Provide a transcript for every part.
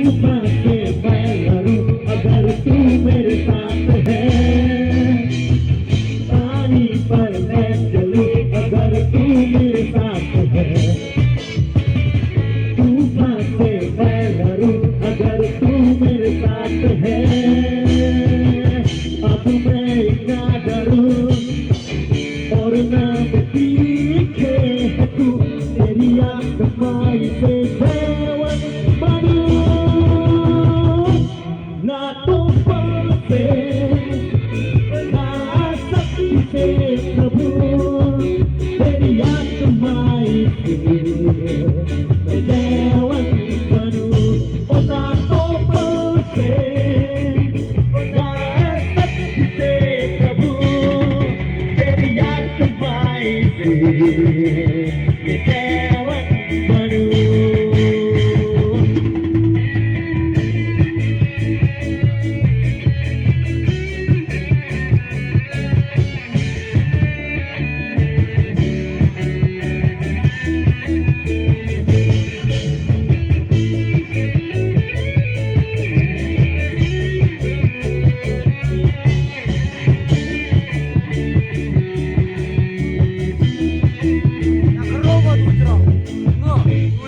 तूफान से मैं लड़ूं अगर तू मेरे साथ है, पानी पर मैं चलूं अगर तू मेरे साथ है, तूफान से मैं लड़ूं अगर तू मेरे साथ है, अब मैं ना डरूं और ना पीछे हटूं, तेरी आसमाई से जीवन बनूं, ना तूफान से ना शक्ति से प्रभु, तेरी आसमाई से मैं जीवन बनूं, ओ ना तूफान से ना शक्ति से प्रभु, तेरी आसमाई से मैं जीवन बनूं।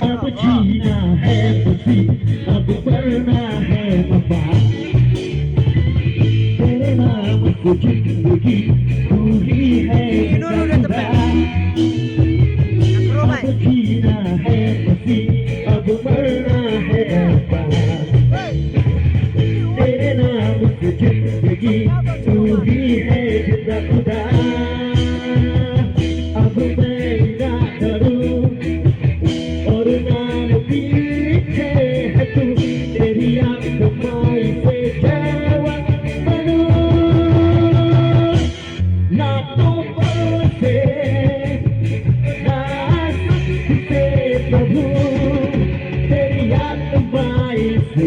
अब जीना है खुशी, अब बढ़ना है वफा, तेरे नाम को जिंदगी तू ही है खुदा। अब जीना है खुशी, अब बढ़ना है वफा, तेरे नाम को जिंदगी तू ही है जिंदा खुदा। अब मैं ना डरूं और ना पीछे हटूं, तेरी आसमाई से जीवन बनूं, ना तूफान से ना शक्ति से प्रभु, तेरी आसमाई से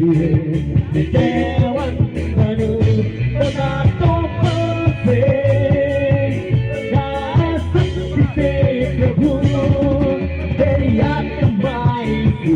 मैं जीवन बनूं, ना तूफान से ना शक्ति से प्रभु, तेरी आसमाई से